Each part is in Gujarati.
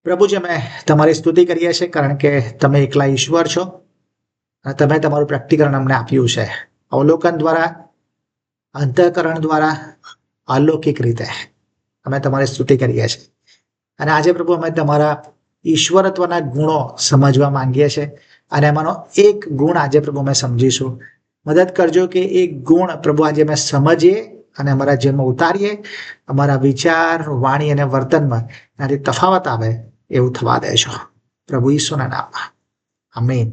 પ્રભુજી, અમે તમારી સ્તુતિ કરીએ છીએ કારણ કે તમે એકલા ઈશ્વર છો અને તમે તમારું પ્રકટીકરણ અમને આપ્યું છે અવલોકન દ્વારા, અંતઃકરણ દ્વારા, અલૌકિક રીતે અમે તમારી સ્તુતિ કરીએ છીએ. અને આજે પ્રભુ અમે તમારા ઈશ્વરત્વના ગુણો સમજવા માંગીએ છીએ અને એમાંનો એક ગુણ આજે પ્રભુ અમે સમજીશું. મદદ કરજો કે એ ગુણ પ્રભુ આજે અમે સમજીએ અને અમારા જીવનમાં ઉતારીએ, અમારા વિચાર, વાણી અને વર્તનમાં એનાથી તફાવત આવે એવું થવા દેજો પ્રભુ ઈસુના નામમાં. આમીન.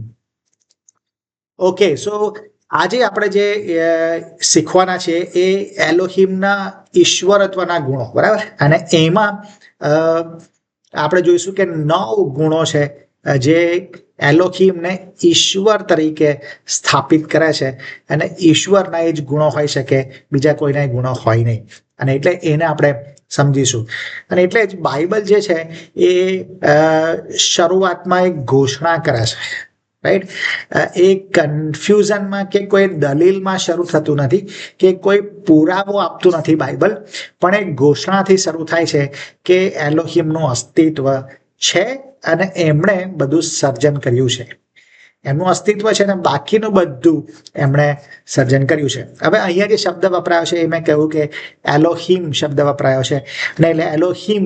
ઓકે, સો આજે આપણે જે શીખવાના છે એ એલોહિમના ઈશ્વરત્વના ગુણો, બરાબર. અને એમાં આપણે જોઈશું કે 9 ગુણો છે જે એલોહિમને ઈશ્વર તરીકે સ્થાપિત કરે છે અને ઈશ્વરના એ જ ગુણો હોઈ શકે, બીજા કોઈના ગુણો હોય નહીં. અને એટલે એને આપણે સમજીશું. અને એટલે જ બાઇબલ જે છે એ શરૂઆતમાં એક ઘોષણા કરે છે, રાઈટ. એ કન્ફ્યુઝનમાં કે કોઈ દલીલમાં શરૂ થતું નથી કે કોઈ પુરાવો આપતું નથી બાઇબલ, પણ એક ઘોષણાથી શરૂ થાય છે કે એલોહિમનું અસ્તિત્વ છે અને એમણે બધું સર્જન કર્યું છે. એમનું અસ્તિત્વ છે ને બાકીનું બધું એમણે સર્જન કર્યું છે. હવે અહીંયા જે શબ્દ વપરાયો છે એ મેં કહ્યું કે એલોહિમ શબ્દ વપરાયો છે. અને એટલે એલોહિમ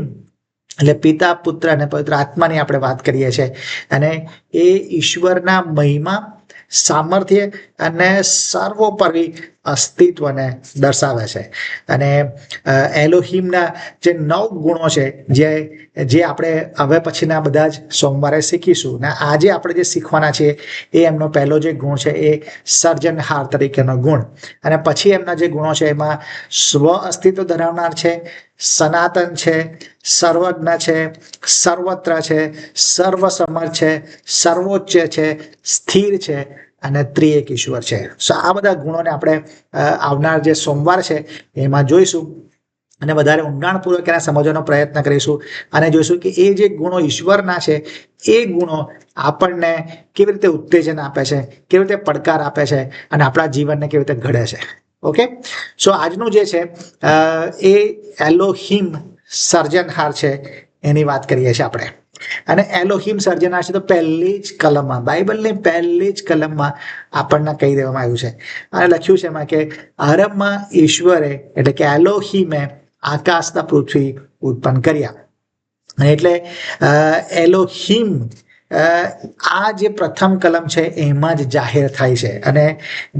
એટલે પિતા, પુત્ર અને પવિત્ર આત્માની આપણે વાત કરીએ છીએ. અને એ ઈશ્વરના મહિમા, સામર્થ્ય અને સર્વોપરી અસ્તિત્વને દર્શાવે છે. અને એલોહિમના જે 9 ગુણો છે જે આપણે હવે પછીના બધા જ સોમવારે શીખીશું. ને આજે આપણે જે શીખવાના છે એ એમનો પહેલો જે ગુણ છે એ સર્જનહાર તરીકેનો ગુણ. અને પછી એમના જે ગુણો છે એમાં સ્વ અસ્તિત્વ ધરાવનાર છે, સનાતન છે, સર્વજ્ઞ છે, સર્વત્ર છે, સર્વસમર્થ છે, સર્વોચ્ચ છે, સ્થિર છે અને ત્રિએક ઈશ્વર છે. સો આ બધા ગુણોને આપણે આવનાર જે સોમવાર છે એમાં જોઈશું અને વધારે ઊંડાણપૂર્વક એને સમજવાનો પ્રયત્ન કરીશું અને જોઈશું કે એ જે ગુણો ઈશ્વરના છે એ ગુણો આપણને કેવી રીતે ઉત્તેજન આપે છે, કેવી રીતે પડકાર આપે છે અને આપણા જીવનને કેવી રીતે ઘડે છે. ઓકે, સો આજનું જે છે એ એલોહિમ સર્જનહાર છે એની વાત કરીએ છીએ આપણે. અને એલોહિમ સર્જનહાર છે તો પહેલી જ કલમમાં, બાઇબલની પહેલી જ કલમમાં આપણને કહી દેવામાં આવ્યું છે અને લખ્યું છે એમાં કે આરંભમાં ઈશ્વરે એટલે કે એલોહિમે આકાશના પૃથ્વી ઉત્પન્ન કર્યા. અને એટલે એલોહિમ આ જે પ્રથમ કલમ છે એમાં જ જાહેર થાય છે અને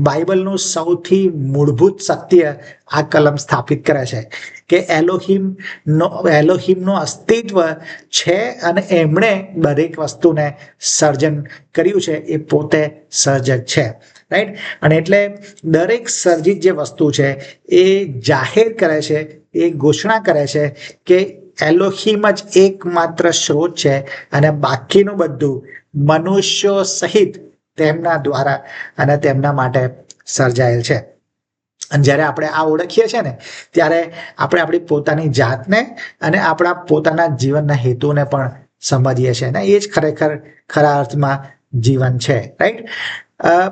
બાઇબલનું સૌથી મૂળભૂત સત્ય આ કલમ સ્થાપિત કરે છે કે એલોહિમનું અસ્તિત્વ છે અને એમણે દરેક વસ્તુને સર્જન કર્યું છે. એ પોતે સર્જક છે, રાઈટ. અને એટલે દરેક સર્જિત જે વસ્તુ છે એ જાહેર કરે છે, એ ઘોષણા કરે છે કે એલોહિમ જ એકમાત્ર સ્ત્રોત છે અને બાકીનું બધું મનુષ્યો સહિત તેમના દ્વારા અને તેમના માટે સર્જાયેલ છે. અને જ્યારે આપણે આ ઓળખીએ છીએ ને ત્યારે આપણે આપણી પોતાની જાતને અને આપણા પોતાના જીવનના હેતુને પણ સમજીએ છીએ ને એ જ ખરેખર ખરા અર્થમાં જીવન છે, રાઈટ.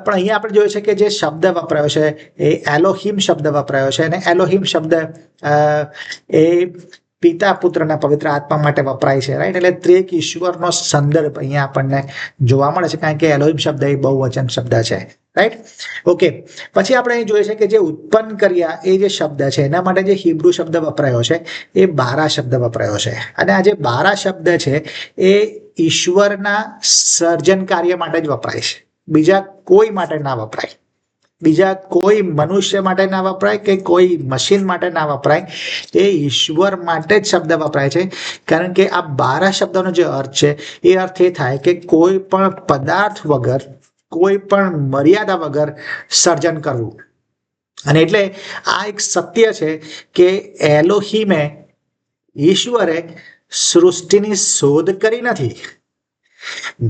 પણ અહીંયા આપણે જોયું છે કે જે શબ્દ વપરાયો છે એ એલોહિમ શબ્દ વપરાયો છે અને એલોહિમ શબ્દ એ પિતા, પુત્ર અને પવિત્ર આત્મા માટે વપરાય છે, રાઈટ. એટલે ત્રિએક ઈશ્વરનો સંદર્ભ અહીંયા આપણને જોવા મળે છે કારણ કે એલોહિમ શબ્દ એ બહુવચન શબ્દ છે, રાઈટ. ઓકે, પછી આપણે અહીં જોઈએ છે કે જે ઉત્પન્ન કર્યા એ જે શબ્દ છે એના માટે જે હિબ્રુ શબ્દ વપરાયો છે એ બારા શબ્દ વપરાયો છે. અને આ જે બારા શબ્દ છે એ ઈશ્વરના સર્જન કાર્ય માટે જ વપરાય છે, બીજા કોઈ માટે ના વપરાય, બીજા કોઈ મનુષ્ય માટે ના વપરાય કે કોઈ મશીન માટે ના વપરાય. એ ઈશ્વર માટે જ શબ્દ વપરાય છે કારણ કે આ બારા શબ્દનો જે અર્થ છે એ અર્થ એ થાય કે કોઈ પણ પદાર્થ વગર, કોઈ પણ મર્યાદા વગર સર્જન કરવું. અને એટલે આ એક સત્ય છે કે એલોહિમે, ઈશ્વરે સૃષ્ટિની શોધ કરી નથી.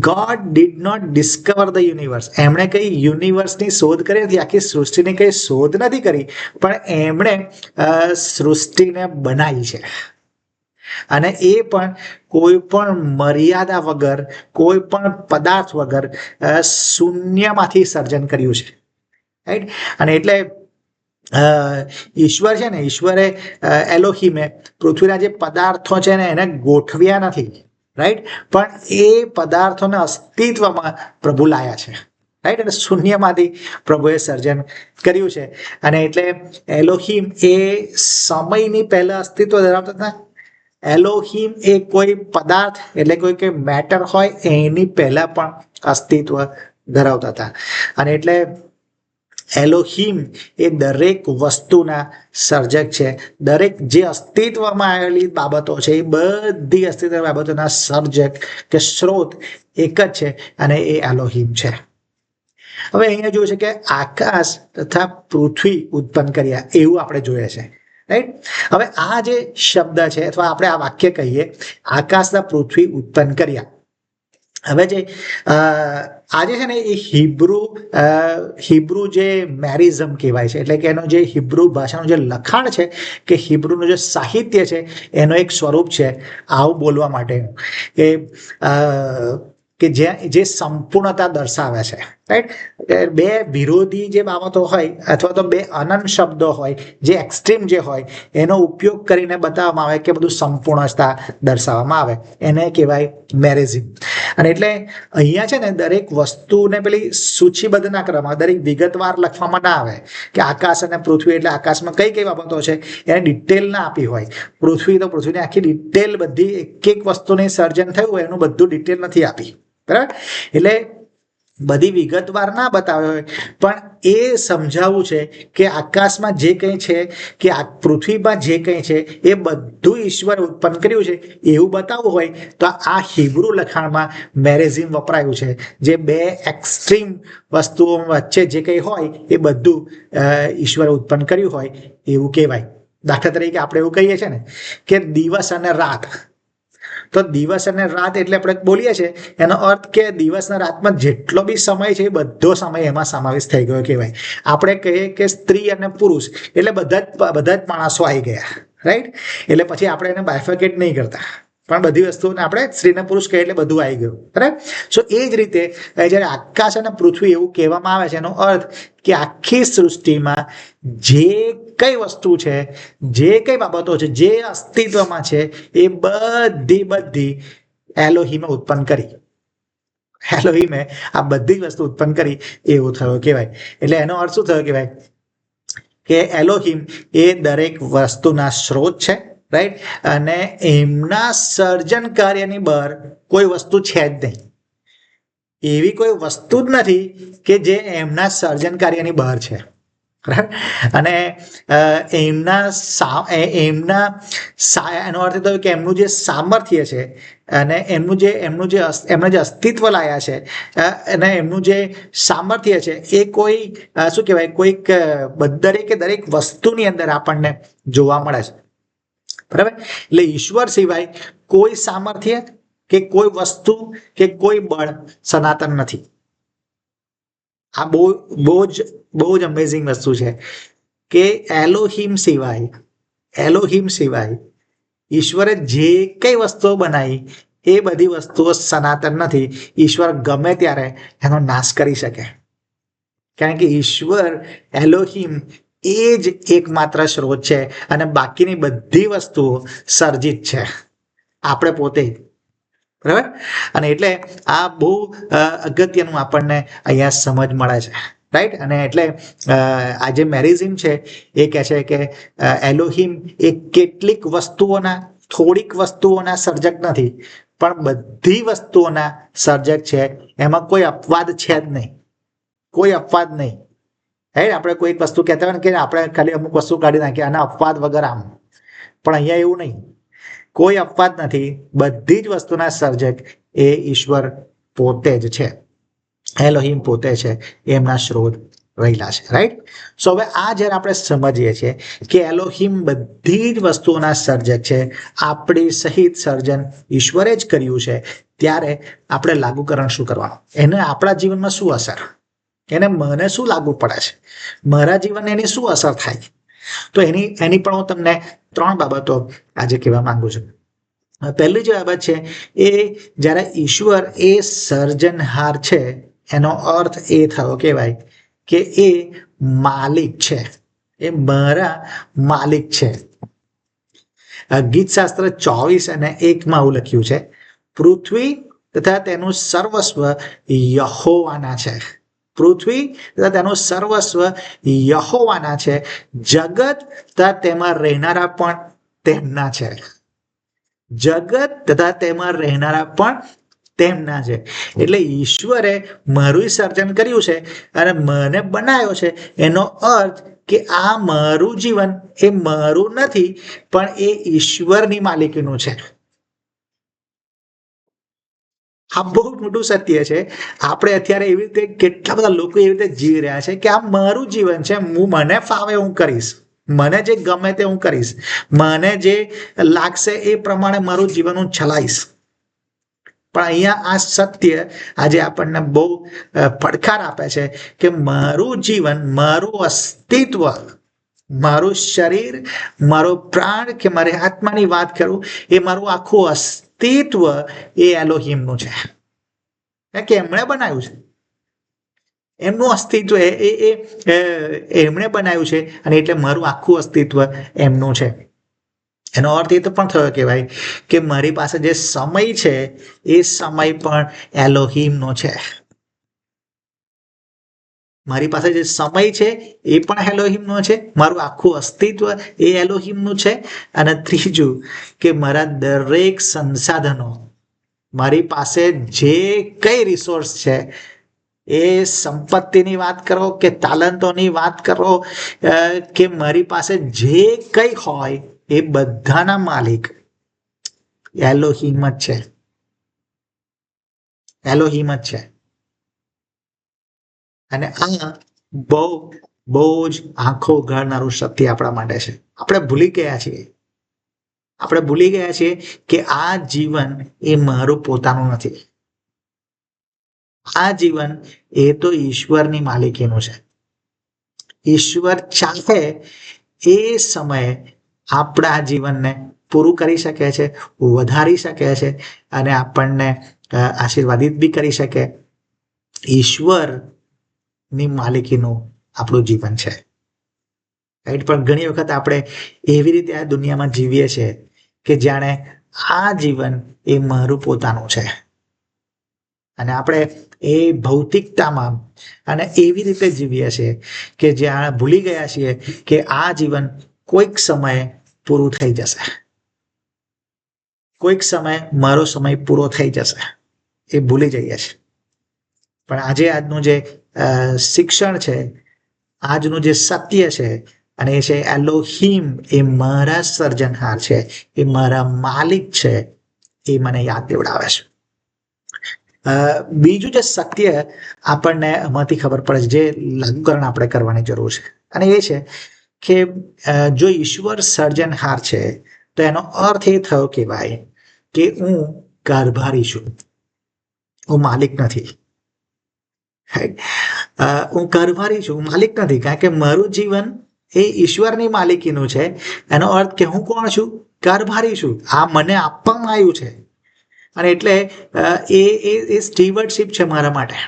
God did not discover the universe. એમણે કઈ યુનિવર્સની શોધ કરી નથી, આખી સૃષ્ટિની કઈ શોધ નથી કરી, પણ એમણે સૃષ્ટિને બનાવી છે. અને એ પણ કોઈ પણ મર્યાદા વગર, કોઈ પણ પદાર્થ વગર શૂન્યમાંથી સર્જન કર્યું છે, રાઈટ. અને એટલે ઈશ્વર છે ને, ઈશ્વરે એલોહિમે પૃથ્વીના જે પદાર્થો છે ને એને ગોઠવ્યા નથી, રાઈટ, પણ એ પદાર્થોને અસ્તિત્વમાં પ્રભુ લાયા છે, રાઈટ, અને શૂન્યમાંથી પ્રભુએ સર્જન કર્યું છે. અને એટલે એલોહિમ એ સમયની પહેલા અસ્તિત્વ ધરાવતા હતા. એલોહિમ એ કોઈ પદાર્થ એટલે કોઈ મેટર હોય એની પહેલા પણ અસ્તિત્વ ધરાવતા હતા. અને એટલે એલોહિમ એ દરેક વસ્તુના સર્જક છે. દરેક જે અસ્તિત્વમાં આવેલી બાબતો છે એ બધી અસ્તિત્વ બાબતોના સર્જક કે સ્ત્રોત એક જ છે, અને એ એલોહિમ છે. હવે અહીંયા જોયું છે કે આકાશ તથા પૃથ્વી ઉત્પન્ન કર્યા એવું આપણે જોઈએ છે, રાઈટ. હવે આ જે શબ્દ છે અથવા આપણે આ વાક્ય કહીએ, આકાશના પૃથ્વી ઉત્પન્ન કર્યા. હવે જે આજે છે ને એ હિબ્રુ જે મેરિઝમ કહેવાય છે, એટલે કે એનો જે હિબ્રુ ભાષાનું જે લખાણ છે કે હિબ્રુનું જે સાહિત્ય છે એનો એક સ્વરૂપ છે આવું બોલવા માટે કે જે સંપૂર્ણતા દર્શાવે છે, રાઈટ. બે વિરોધી જે બાબતો હોય અથવા તો બે અનંત શબ્દો હોય, જે એક્સ્ટ્રીમ જે હોય એનો ઉપયોગ કરીને બતાવવામાં આવે કે બધું સંપૂર્ણતા દર્શાવવામાં આવે, એને કહેવાય મેરિઝમ. અને એટલે અહીંયા છે ને દરેક વસ્તુને પેલી સૂચિબદ્ધ ના કરવામાં, દરેક વિગતવાર લખવામાં ના આવે કે આકાશ અને પૃથ્વી એટલે આકાશમાં કઈ કઈ બાબતો છે એને ડિટેલ ના આપી હોય. પૃથ્વી તો પૃથ્વીની આખી ડિટેલ બધી એક એક વસ્તુની સર્જન થયું હોય એનું બધું ડિટેલ નથી આપી, બરાબર. એટલે બધી વિગતવાર ના બતાવે હોય, પણ એ સમજાવવું છે કે આકાશમાં જે કંઈ છે કે આ પૃથ્વીમાં જે કંઈ છે એ બધું ઈશ્વરે ઉત્પન્ન કર્યું છે એવું બતાવવું હોય તો આ હિબ્રુ લખાણમાં મેરેઝિમ વપરાયું છે. જે બે એક્સ્ટ્રીમ વસ્તુઓ વચ્ચે જે કંઈ હોય એ બધું ઈશ્વરે ઉત્પન્ન કર્યું હોય એવું કહેવાય. દાખલા તરીકે આપણે એવું કહીએ છીએ ને કે દિવસ અને રાત, તો દિવસ અને રાત એટલે આપણે બોલીએ છીએ એનો અર્થ કે દિવસના રાતમાં જેટલો બી સમય છે એ બધો સમય એમાં સમાવેશ થઈ ગયો કહેવાય. આપણે કહીએ કે સ્ત્રી અને પુરુષ એટલે બધા જ માણસો આવી ગયા, રાઈટ. એટલે પછી આપણે એને બાયફર્કેટ નહીં કરતા, પણ બધી વસ્તુઓને આપણે સ્ત્રીને પુરુષ કહીએ એટલે બધું આવી ગયું, બરાબર. સો એ જ રીતે જ્યારે આકાશ અને પૃથ્વી એવું કહેવામાં આવે છે એનો અર્થ કે આખી સૃષ્ટિમાં જે કઈ વસ્તુ છે, જે કઈ બાબતો છે, જે અસ્તિત્વમાં છે એ બધી એલોહિમે ઉત્પન્ન કરી. એલોહિમે આ બધી જ વસ્તુ ઉત્પન્ન કરી એવું થયું કહેવાય. એટલે એનો અર્થ શું થયો કહેવાય કે એલોહિમ એ દરેક વસ્તુના સ્ત્રોત છે, રાઈટ. અને એમના સર્જન કાર્યની બહાર કોઈ વસ્તુ છે જ નહીં. એવી કોઈ વસ્તુ જ નથી કે જે એમના સર્જન કાર્યની બહાર છે, અને એનો અર્થ થયો કે એમનું જે સામર્થ્ય છે અને એમનું જે અસ્તિત્વ લાયા છે અને એમનું જે સામર્થ્ય છે એ કોઈ શું કહેવાય કોઈક દરેક વસ્તુની અંદર આપણને જોવા મળે છે, બરાબર. એટલે ઈશ્વર સિવાય કોઈ સામર્થ્ય કે કોઈ વસ્તુ કે કોઈ બળ સનાતન નથી. આ બહુ જ અમેઝિંગ વસ્તુ છે કે એલોહિમ સિવાય ઈશ્વરે જે કઈ વસ્તુઓ બનાવી એ બધી વસ્તુઓ સનાતન નથી. ઈશ્વર ગમે ત્યારે એનો નાશ કરી શકે, કારણ કે ઈશ્વર એલોહિમ એ જ એકમાત્ર સ્ત્રોત છે અને બાકીની બધી વસ્તુઓ સર્જિત છે, આપણે પોતે, બરાબર. અને એટલે આ બહુ અગત્યનું આપણને અહીંયા સમજ મળે છે, રાઈટ. અને એટલે આ જે મેરિઝમ છે એ કહે છે કે એલોહિમ એ કેટલીક વસ્તુઓના, થોડીક વસ્તુઓના સર્જક નથી, પણ બધી વસ્તુઓના સર્જક છે. એમાં કોઈ અપવાદ છે જ નહીં, કોઈ અપવાદ નહીં, રાઈટ. આપણે કોઈ વસ્તુ કહેતા હોય ને કે આપણે ખાલી અમુક વસ્તુ કાઢી નાખીએ આના અપવાદ વગર આમ, પણ અહીંયા એવું નહીં, કોઈ અપવાદ નથી. બધી જ વસ્તુના સર્જક એ ઈશ્વર પોતે જ છે, એલોહિમ પોતે છે, એમના સ્ત્રોત રહેલા છે, રાઈટ. સો હવે આ જ્યારે આપણે સમજીએ છીએ કે એલોહિમ બધી જ વસ્તુઓના સર્જક છે, આપણી સહિત સર્જન ઈશ્વરે જ કર્યું છે, ત્યારે આપણે લાગુકરણ શું કરવાનું, એને આપણા જીવનમાં શું અસર, એને મને શું લાગુ પડે છે, મારા જીવનને એની શું અસર થાય. તો એની પણ હું તમને 3 બાબતો આજે કહેવા માંગુ છું. પહેલી જે બાબત છે એ જ્યારે ઈશ્વર એ સર્જનહાર છે એનો અર્થ એ થયો કહેવાય કે એ માલિક છે, એ મારા માલિક છે. ગીતશાસ્ત્ર 24:1 એવું લખ્યું છે પૃથ્વી તથા તેનું સર્વસ્વ યહોવાના છે. પૃથ્વી તથા તેનું સર્વસ્વ યહોવાના છે. જગત તથા તેમાં રહેનારા પણ તેમના છે. જગત તથા તેમાં રહેનારા પણ તેમના છે. એટલે ઈશ્વરે મારું સર્જન કર્યું છે અને મને બનાવ્યો છે. એનો અર્થ કે આ મારું જીવન એ મારું નથી, પણ એ ઈશ્વરની માલિકીનું છે. આ બહુ મોટું સત્ય છે. આપણે અત્યારે એવી રીતે કેટલા બધા લોકો એવી રીતે જીવી રહ્યા છે કે આ મારું જીવન છે, હું મને ફાવે હું કરીશ, મને જે ગમે તે હું કરીશ, મને જે લાગશે એ પ્રમાણે મારું જીવન હું ચલાવીશ. પણ અહીંયા આ સત્ય આજે આપણને બહુ પડકાર આપે છે કે મારું જીવન, મારું અસ્તિત્વ, મારું શરીર, મારો પ્રાણ કે મારી આત્માની વાત કરું, એ મારું આખું અસ્તિત્વ એ એલોહીમનું છે, કે એમણે બનાવ્યું છે. એમનું અસ્તિત્વ એમણે બનાવ્યું છે અને એટલે મારું આખું અસ્તિત્વ એમનું છે. એનો અર્થ એ તો પણ થયો કહેવાય કે મારી પાસે જે સમય છે એ સમય પણ એલોહીમનો છે. મારી પાસે જે સમય છે એ પણ એલોહીમનો છે, મારું આખું અસ્તિત્વ એ એલોહીમનું છે. અને ત્રીજું કે મારા દરેક સંસાધનો, મારી પાસે જે કઈ રિસોર્સ છે, એ સંપત્તિની વાત કરો કે તાલંતોની વાત કરો કે મારી પાસે જે કઈ હોય એ બધાના માલિક એલોહીમ જ છે. એલોહીમ જ છે. અને આ બહુ બહુ જ આંખો ઉઘાડનારું સત્ય આપણા માટે છે. આપણે ભૂલી ગયા છીએ કે આ જીવન એ મારું પોતાનું નથી. આ જીવન એ તો ઈશ્વરની માલિકીનું છે. ઈશ્વર ચાહે એ સમયે આપણા જીવનને પૂરું કરી શકે છે, વધારી શકે છે અને આપણને આશીર્વાદિત બી કરી શકે. ઈશ્વરની માલિકીનું આપણું જીવન છે. રાઈટ? પણ ઘણી વખત આપણે એવી રીતે આ દુનિયામાં જીવીએ છીએ કે જાણે આ જીવન એ મારું પોતાનું છે. અને આપણે એ ભૌતિકતામાં અને એવી રીતે જીવીએ છીએ કે જ્યાં ભૂલી ગયા છીએ કે આ જીવન કોઈક સમયે પૂરું થઈ જશે. કોઈક સમયે મારો સમય પૂરો થઈ જશે, એ ભૂલી જઈએ છીએ. પણ આજે આજનું જે શિક્ષણ છે, આજનું જે સત્ય છે, અને એ છે એલોહીમ એ મારા સર્જનહાર છે, એ મારા માલિક છે, એ મને યાદ દેવડાવે છે. બીજું જે સત્ય આપણને આમાંથી ખબર પડે છે, જે લાગુકરણ આપણે કરવાની જરૂર છે, અને એ છે કે જો ઈશ્વર સર્જનહાર છે તો એનો અર્થ એ થયો કે ભાઈ કે હું કારભારી છું, હું માલિક નથી. હું કારભારી છું, માલિક નથી. કારણ કે મારું જીવન એ ઈશ્વરની માલિકીનું છે. એનો અર્થ કે હું કોણ છું? કારભારી છું. આ મને આપવામાં આવ્યું છે. અને એટલે એ સ્ટીવર્ડશિપ છે મારા માટે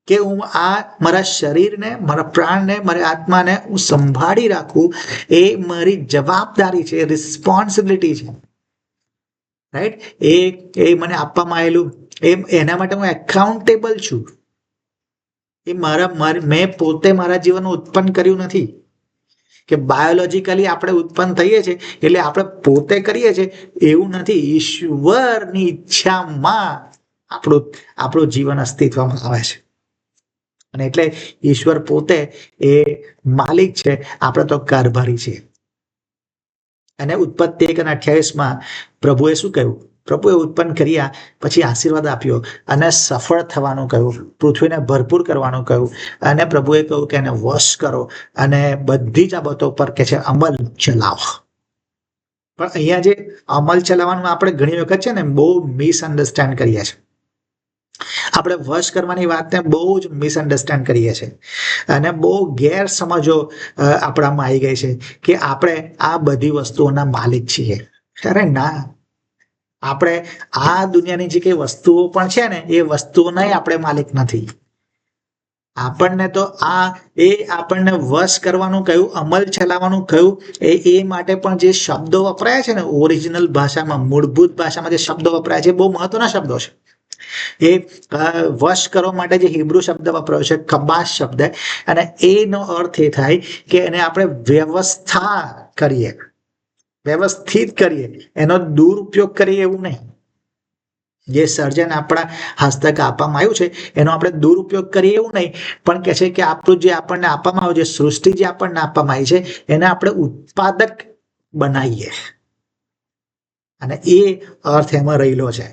કે હું આ મારા શરીરને, મારા પ્રાણને, મારી આત્માને હું સંભાળી રાખું. એ મારી જવાબદારી છે, રિસ્પોન્સિબિલિટી છે. રાઈટ? એ મને આપવામાં આવેલું, એના માટે હું એકાઉન્ટેબલ છું. એ મેં પોતે મારા જીવનનું ઉત્પન્ન કર્યું નથી. કે બાયોલોજીકલી આપણે ઉત્પન્ન થઈએ છીએ એટલે આપણે પોતે કરીએ છીએ એવું નથી. ઈશ્વરની ઈચ્છામાં આપણું જીવન અસ્તિત્વમાં આવે છે. અને એટલે ઈશ્વર પોતે એ માલિક છે, આપણે તો કારભારી છીએ. અને ઉત્પત્તિ 1:28 પ્રભુએ શું કહ્યું? પ્રભુએ ઉત્પન્ન કર્યા પછી આશીર્વાદ આપ્યો અને સફળ થવાનું કહ્યું, પૃથ્વીને ભરપૂર કરવાનું કહ્યું, અને પ્રભુએ કહ્યું કે એને વશ કરો અને બધી જ બાબતો પર કે છે અમલ ચલાવો. પણ અહીંયા જે અમલ ચલાવવાનું આપણે ઘણી વખત છે ને બહુ મિસઅન્ડરસ્ટેન્ડ કરીએ છીએ. આપણે વશ કરવાની વાતને બહુ જ મિસઅન્ડરસ્ટેન્ડ કરીએ છીએ અને બહુ ગેરસમજો આપણામાં આવી ગઈ છે કે આપણે આ બધી વસ્તુઓના માલિક છીએ. અરે ના, આપણે આ દુનિયાની જે કઈ વસ્તુઓ પણ છે ને એ વસ્તુઓના આપણે માલિક નથી. આપણને તો આપણને વશ કરવાનું કહ્યું, અમલ ચલાવવાનું કહ્યું, એ માટે પણ જે શબ્દો વપરાયા છે ને ઓરિજિનલ ભાષામાં, મૂળભૂત ભાષામાં જે શબ્દો વપરાય છે બહુ મહત્વના શબ્દો છે. એ વશ કરવા માટે જે હિબ્રુ શબ્દ વપરાયો છે કબાશ શબ્દ, અને એનો અર્થ એ થાય કે એને આપણે વ્યવસ્થા કરીએ, વ્યવસ્થિત કરીએ, એનો દુરુપયોગ કરીએ એવું નહીં. જે સર્જન આપણા હસ્તક આપવામાં આવ્યું છે એનો આપણે દુરુપયોગ કરીએ એવું નહીં, પણ કહે છે કે આપણું જે આપણને આપવામાં આવ્યું છે, સૃષ્ટિ જે આપણને આપવામાં આવી છે એને આપણે ઉત્પાદક બનાવીએ, અને એ અર્થ એમાં રહેલો છે.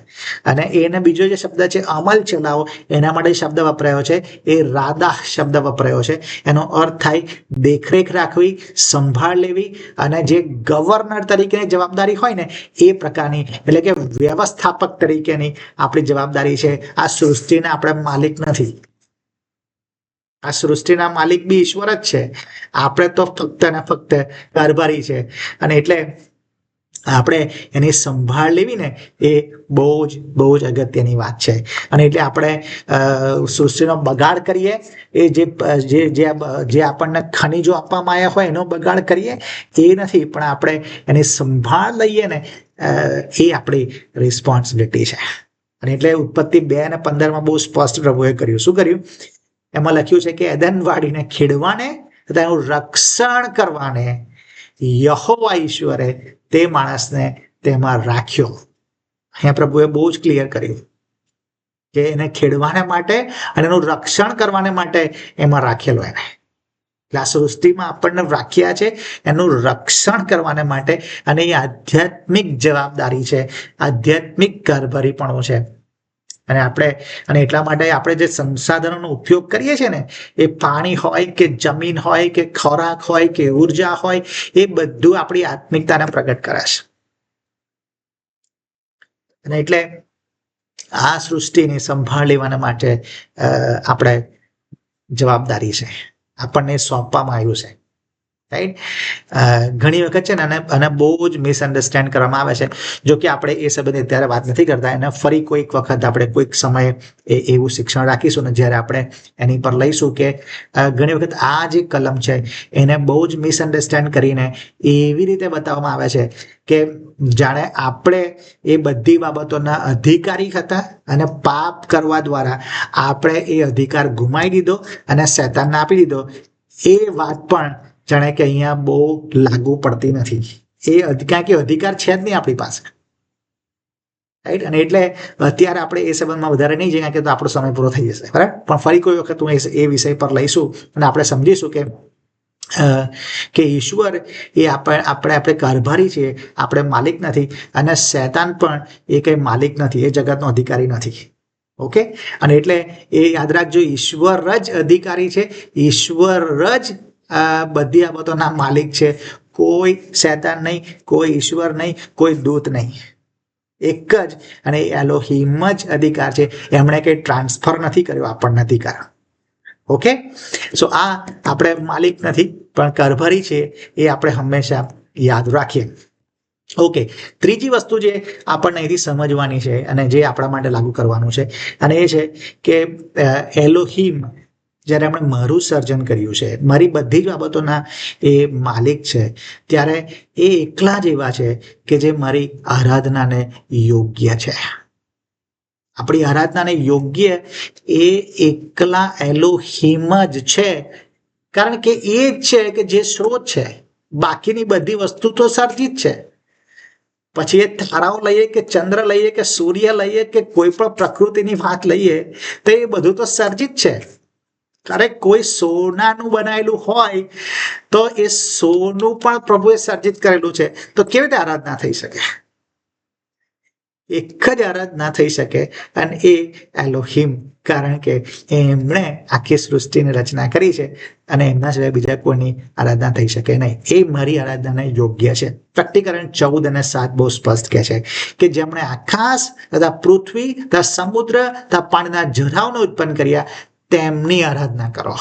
અને એને બીજો જે શબ્દ છે અમલ ચલાવો, એના માટે શબ્દ વપરાયો છે એ રાદા શબ્દ વપરાયો છે. એનો અર્થ થાય દેખરેખ રાખવી, સંભાળ લેવી, અને જે ગવર્નર તરીકેની જવાબદારી હોય ને એ પ્રકારની, એટલે કે વ્યવસ્થાપક તરીકેની આપણી જવાબદારી છે. આ સૃષ્ટિના આપણે માલિક નથી, આ સૃષ્ટિના માલિક બી ઈશ્વર જ છે, આપણે તો ફક્ત ને ફક્ત કારભારી છે. અને એટલે આપણે એની સંભાળ લેવી ને એ બહુ જ અગત્યની વાત છે. અને એટલે આપણે સૃષ્ટિનો બગાડ કરીએ, એ જે આપણને ખનિજો આપવામાં આવ્યા હોય એનો બગાડ કરીએ એ નથી, પણ આપણે એની સંભાળ લઈએ ને એ આપણી રિસ્પોન્સિબિલિટી છે. અને એટલે ઉત્પત્તિ 2:15 બહુ સ્પષ્ટ પ્રભુએ કર્યું. શું કર્યું? એમાં લખ્યું છે કે એદન વાડીને ખેડવાને તથા એનું રક્ષણ કરવાને યહોવા ઈશ્વરે તે માણસને તેમાં રાખ્યો. અહીંયા પ્રભુએ બહુ જ ક્લિયર કર્યું કે એને ખેડવાને માટે અને એનું રક્ષણ કરવાને માટે એમાં રાખેલો એને. એટલે આ સૃષ્ટિમાં આપણને રાખ્યા છે એનું રક્ષણ કરવાને માટે, અને એ આધ્યાત્મિક જવાબદારી છે, આધ્યાત્મિક કારભારીપણું છે. અને એટલા માટે આપણે જે સંસાધનોનો ઉપયોગ કરીએ છીએ ને, એ પાણી હોય કે જમીન હોય કે ખોરાક હોય કે ઉર્જા હોય, એ બધું આપણી આત્મિકતાને પ્રગટ કરે છે. અને એટલે આ સૃષ્ટિની સંભાળ લેવાના માટે આપણે જવાબદારી છે, આપણને સોંપવામાં આવ્યું છે. રાઈટ? ઘણી વખત છે ને અને બહુ જ મિસઅન્ડરસ્ટેન્ડ કરવામાં આવે છે. જો કે આપણે એ સંબંધે અત્યારે વાત નથી કરતા, એને ફરી કોઈક વખત આપણે કોઈક સમયે એવું શિક્ષણ રાખીશું ને જ્યારે આપણે એની પર લઈશું કે ઘણી વખત આ જે કલમ છે એને બહુ જ મિસઅન્ડરસ્ટેન્ડ કરીને એવી રીતે બતાવવામાં આવે છે કે જાણે આપણે એ બધી બાબતોના અધિકારી હતા અને પાપ કરવા દ્વારા આપણે એ અધિકાર ગુમાવી દીધો અને શૈતાનને આપી દીધો. એ વાત પણ જાણે કે અહીંયા બહુ લાગુ પડતી નથી. કારણ કે અધિકાર છે જ નહીં આપણી પાસે. રાઈટ? અને એટલે અત્યારે આપણે એ સંબંધમાં વધારે નહીં જઈએ કે તો આપણો સમય પૂરો થઈ જશે. બરાબર? પણ ફરી કોઈ વખત હું એ વિષય પર લઈશું અને આપણે સમજીશું કે ઈશ્વર એ આપણે કારભારી છીએ, આપણે માલિક નથી, અને શૈતાન પણ એ કંઈ માલિક નથી, એ જગતનો અધિકારી નથી. ઓકે? અને એટલે એ યાદ રાખજો, ઈશ્વર જ અધિકારી છે, ઈશ્વર જ બધી બાબતોના માલિક છે. કોઈ શૈતાન નહીં, કોઈ ઈશ્વર નહીં, કોઈ દૂત નહીં. એક જ, અને એલોહીમ જ અધિકાર છે. એમણે કંઈ ટ્રાન્સફર નથી કર્યો આપણને અધિકાર. ઓકે? સો આ આપણે માલિક નથી પણ કારભારી છે, એ આપણે હંમેશા યાદ રાખીએ. ઓકે, ત્રીજી વસ્તુ જે આપણને અહીંથી સમજવાની છે અને જે આપણા માટે લાગુ કરવાનું છે, અને એ છે કે એલોહીમ જ્યારે એમણે મારું સર્જન કર્યું છે, મારી બધી જ બાબતોના એ માલિક છે, ત્યારે એ એકલા જ એવા છે કે જે મારી આરાધનાને યોગ્ય છે. આપણી આરાધનાને યોગ્ય એ એકલા એલોહીમ જ છે, કારણ કે એ જ છે કે જે સ્ત્રોત છે. બાકીની બધી વસ્તુ તો સર્જિત છે. પછી એ તારાઓ લઈએ કે ચંદ્ર લઈએ કે સૂર્ય લઈએ કે કોઈ પણ પ્રકૃતિની વાત લઈએ, તો એ બધું તો સર્જિત છે. અરે કોઈ સોનાનું બનાવેલું હોય તો એ સોનું પણ પ્રભુએ સર્જિત કરેલું છે, તો કેવી રીતે આરાધના થઈ શકે? એક જ આરાધના થઈ શકે, અને એ એલોહીમ, કારણ કે એમણે આખી સૃષ્ટિની રચના કરી છે અને એમના સિવાય બીજા કોઈની આરાધના થઈ શકે નહીં. એ મારી આરાધનાને યોગ્ય છે. પ્રકટીકરણ 14:7 બહુ સ્પષ્ટ કહે છે કે જેમણે આકાશ તથા પૃથ્વી તથા સમુદ્ર તથા પાણીના જરાઓને ઉત્પન્ન કર્યા તેમની આરાધના કરો.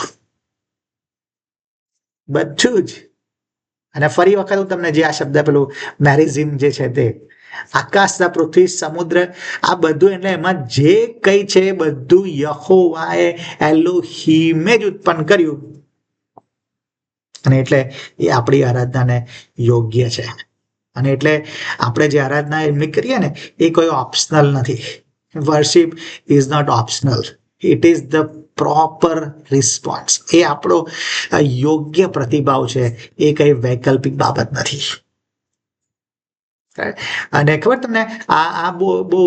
બધું જ. અને ફરી વખત હું તમને જે આ શબ્દ પેલું મેરિઝમ જે છે તે આકાશના, પૃથ્વી, સમુદ્ર, આ બધું એટલે એમાં જે કંઈ છે એ બધું યહોવાએ એલોહીમે જ ઉત્પન્ન કર્યું, અને એટલે એ આપણી આરાધનાને યોગ્ય છે. અને એટલે આપણે જે આરાધના એમની કરીએ ને એ કોઈ ઓપ્શનલ નથી. Worship is not optional, it is the proper response. એ આપણો યોગ્ય પ્રતિભાવ છે, એ કઈ વૈકલ્પિક બાબત નથી. અને ખબર તમને આ બહુ બહુ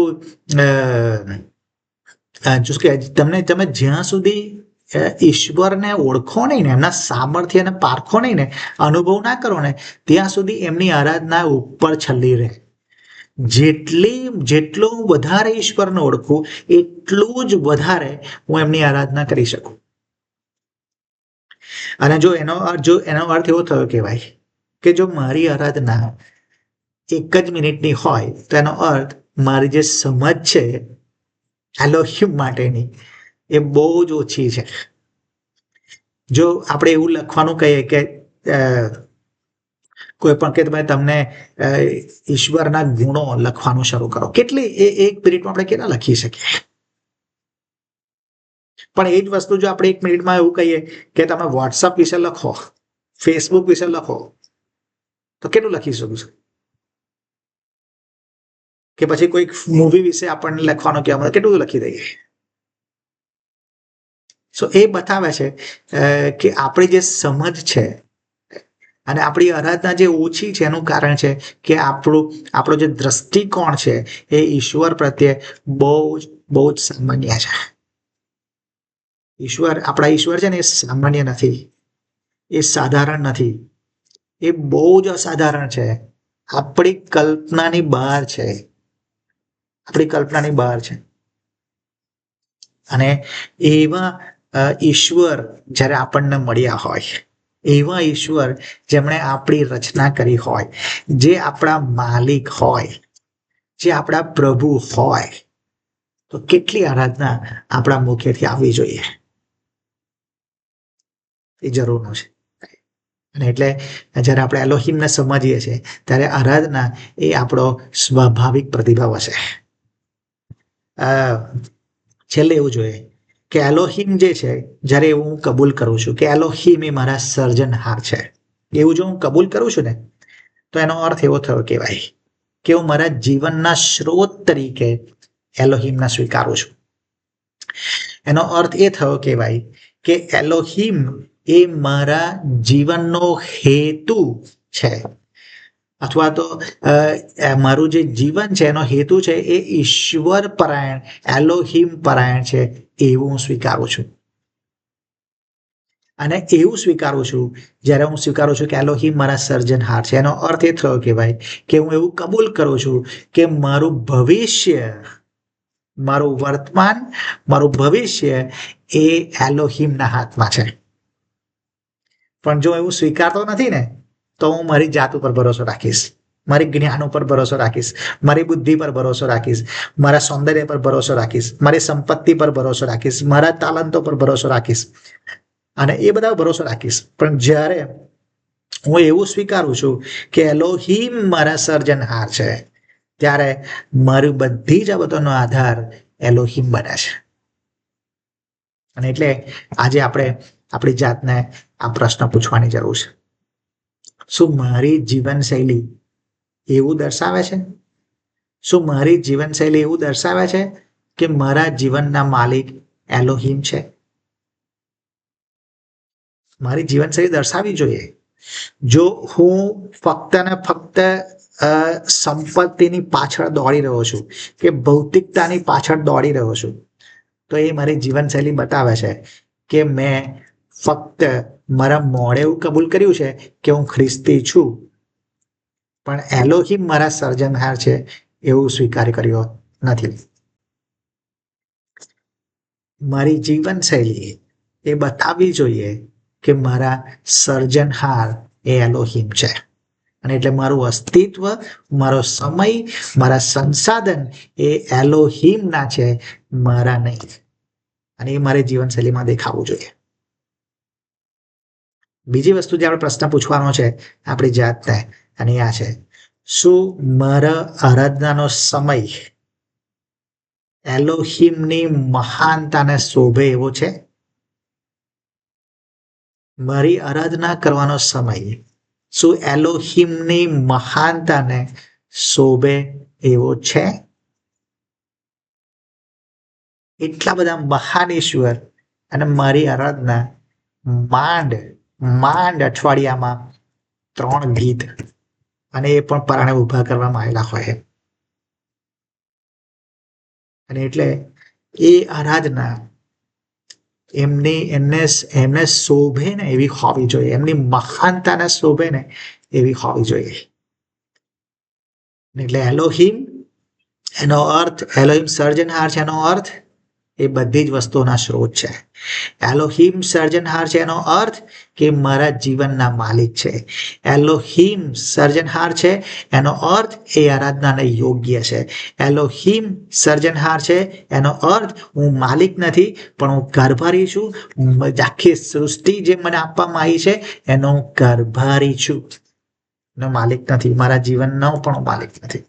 તમે જ્યાં સુધી ઈશ્વરને ઓળખો નહીં ને, એમના સામર્થ્યને પારખો નહીં ને, અનુભવ ના કરો ને, ત્યાં સુધી એમની આરાધના ઉપર છલ્લી રહે. જેટલું વધારે ઈશ્વરને ઓળખું એટલું જ વધારે હું એમની આરાધના કરી શકું. અને જો એનો અર્થ એવો થયો કહેવાય કે જો મારી આરાધના 1 જ મિનિટની હોય તો એનો અર્થ મારી જે સમજ છે એલોહીમ માટેની એ બહુ જ ઓછી છે. જો આપણે એવું લખવાનું કહીએ કે કોઈ પણ કે તમને ઈશ્વરના ગુણો લખવાનું શરૂ કરો, કેટલી 1 મિનિટમાં આપણે કેટલા લખી શકીએ? પણ એ જ વસ્તુ જો આપણે 1 મિનિટમાં એવું કહીએ કે તમે વોટ્સઅપ વિશે લખો, ફેસબુક વિશે લખો, તો કેટલું લખી શકું છું? કે પછી કોઈ મૂવી વિશે આપણને લખવાનું કહેવામાં કેટલું લખી દઈએ? સો એ બતાવે છે કે આપણી જે સમજ છે અને આપણી આરાધના જે ઓછી છે એનું કારણ છે કે આપણો જે દ્રષ્ટિકોણ છે એ ઈશ્વર પ્રત્યે બહુ જ સામાન્ય છે. આપણા ઈશ્વર છે ને એ સામાન્ય નથી, એ સાધારણ નથી, એ બહુ જ અસાધારણ છે, આપણી કલ્પનાની બહાર છે, અને એવા ઈશ્વર જ્યારે આપણને મળ્યા હોય, એવા ઈશ્વર જેમણે આપણી રચના કરી હોય, જે આપણા માલિક હોય, જે આપણા પ્રભુ હોય, તો કેટલી આરાધના આપણા મુખેથી આવવી જોઈએ એ જરૂરનું છે. અને એટલે જ્યારે આપણે એલોહીમને સમજીએ છીએ ત્યારે આરાધના એ આપણો સ્વાભાવિક પ્રતિભાવ હશે. છેલ્લે એવું જોઈએ કે એલોહીમ જે છે, જ્યારે હું કબૂલ કરું છું કે એલોહીમ એ મારા સર્જનહાર છે, એવું જો હું કબૂલ કરું છું ને, તો એનો અર્થ એવો થયો કહેવાય કે હું મારા જીવનના સ્ત્રોત તરીકે એલોહીમને સ્વીકારું છું. એનો અર્થ એ થયો કહેવાય કે એલોહીમ એ મારા જીવનનો હેતુ છે, અથવા તો મારું જે જીવન છે એનો હેતુ છે એ ઈશ્વર પરાયણ, એલોહીમ પરાયણ છે, એવું હું સ્વીકારું છું. અને એવું સ્વીકારું છું જ્યારે હું સ્વીકારું છું કે એલોહીમ મારા સર્જનહાર છે, એનો અર્થ એ થયો કહેવાય કે હું એવું કબૂલ કરું છું કે મારું ભવિષ્ય, મારું વર્તમાન, મારું ભવિષ્ય એ એલોહીમના હાથમાં છે. પણ જો એવું સ્વીકારતો નથી ને, તો હું મારી જાત ઉપર ભરોસો રાખીશ, મારી જ્ઞાન ઉપર ભરોસો રાખીશ, મારી બુદ્ધિ પર ભરોસો રાખીશ, મારા સૌંદર્ય પર ભરોસો રાખીશ, મારી સંપત્તિ પર ભરોસો રાખીશ, મારા તાલંતો પર ભરોસો રાખીશ, અને એ બધા ભરોસો રાખીશ. પણ જ્યારે હું એવું સ્વીકારું છું કે એલોહીમ મારા સર્જનહાર છે, ત્યારે મારી બધી જ બાબતોનો આધાર એલોહીમ બને છે. અને એટલે આજે આપણે આપણી જાતને આ પ્રશ્ન પૂછવાની જરૂર છે, શું મારી જીવનશૈલી એવું દર્શાવે છે? શું મારી જીવનશૈલી એવું દર્શાવે છે કે મારા જીવનના માલિક એલોહીમ છે? મારી જીવનશૈલી દર્શાવવી જોઈએ. જો હું ફક્ત ને ફક્ત સંપત્તિની પાછળ દોડી રહ્યો છું કે ભૌતિકતાની પાછળ દોડી રહ્યો છું, તો એ મારી જીવનશૈલી બતાવે છે કે મેં ફક્ત મારા મોઢે એવું કબૂલ કર્યું છે કે હું ખ્રિસ્તી છું, પણ એલોહીમ મારા સર્જનહાર છે એવું સ્વીકાર કર્યો નથી. મારી જીવનશૈલી એ બતાવવી જોઈએ કે મારા સર્જનહાર એ એલોહીમ છે, અને એટલે મારું અસ્તિત્વ, મારો સમય, મારા સંસાધન એ એલોહીમના છે, મારા નહીં. અને એ મારી જીવનશૈલીમાં દેખાવું જોઈએ. બીજી વસ્તુ જે આપણે પ્રશ્ન પૂછવાનો છે આપણી જાતને, અને આ છે, શું મારા આરાધનાનો સમય એલોહિમની મહાનતાને શોભે એવો છે? મારી આરાધના કરવાનો સમય શું એલોહિમની મહાનતાને શોભે એવો છે? એટલા બધા મહાન ઈશ્વર અને મારી આરાધના માંડ માંડ અઠવાડિયામાં 3 ગીત, અને એ પણ પરાણે ઉભા કરવામાં આવેલા હોય. અને એટલે એ આરાધના એમને શોભે ને એવી હોવી જોઈએ, એમની મહાનતાને શોભે ને એવી હોવી જોઈએ. એટલે એલોહિમ એનો અર્થ, એલોહિમ સર્જનહાર છે એનો અર્થ એ બધી જ વસ્તુઓના સ્ત્રોત છે. એલોહિમ સર્જનહાર છે એનો અર્થ કે મારા જીવનના માલિક છે. એલોહિમ સર્જનહાર છે એનો અર્થ એ આરાધનાને યોગ્ય છે. એલોહિમ સર્જનહાર છે એનો અર્થ હું માલિક નથી, પણ હું કારભારી છું. આખી સૃષ્ટિ જે મને આપવામાં આવી છે એનો હું કારભારી છું, એનો માલિક નથી. મારા જીવનનો પણ હું માલિક નથી.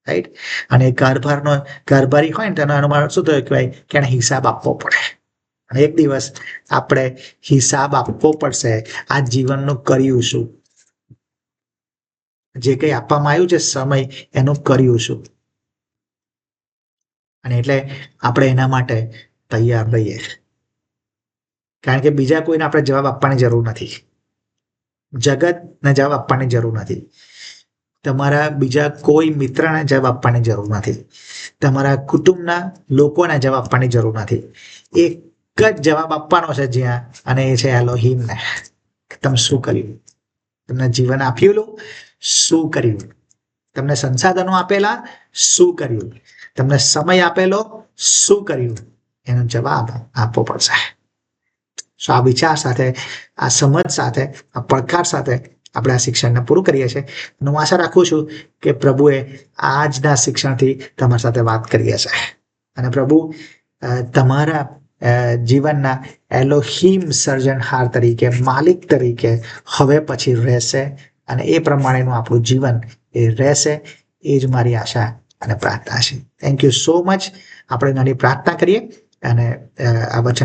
રાઈટ? અને કારભારી હોય ને તેનો એનો શું થયું કહેવાય કે એને હિસાબ આપવો પડે. અને એક દિવસ આપણે હિસાબ આપવો પડશે. આ જીવનનું કર્યું શું, જે કંઈ આપવામાં આવ્યું છે સમય, એનું કર્યું શું. અને એટલે આપણે એના માટે તૈયાર રહીએ, કારણ કે બીજા કોઈને આપણે જવાબ આપવાની જરૂર નથી. જગતને જવાબ આપવાની જરૂર નથી. તમારા બીજા કોઈ મિત્રને જવાબ આપવાની જરૂર નથી. તમારા કુટુંબના લોકોને જવાબ આપવાની જરૂર નથી. એક જ જવાબ આપવાનો છે જ્યાં, અને એ છે એલોહિમને. તમે શું કર્યું? તમને જીવન આપ્યું, શું કર્યું? તમને સંસાધનો આપેલા, શું કર્યું? તમને સમય આપેલો, શું કર્યું? એનો જવાબ આપવો પડશે. આ વિચાર સાથે, આ સમજ સાથે, આ પડકાર સાથે આપણે આ શિક્ષણને પૂરું કરીએ છીએ. હું આશા રાખું છું કે પ્રભુએ આજના શિક્ષણથી તમારી સાથે વાત કરી હશે, અને પ્રભુ તમારા જીવનના એલોહિમ સર્જનહાર તરીકે, માલિક તરીકે હવે પછી રહેશે, અને એ પ્રમાણેનું આપણું જીવન એ રહેશે. એ જ મારી આશા અને પ્રાર્થના છે. Thank you so much. આપણે નાની પ્રાર્થના કરીએ અને આ વચન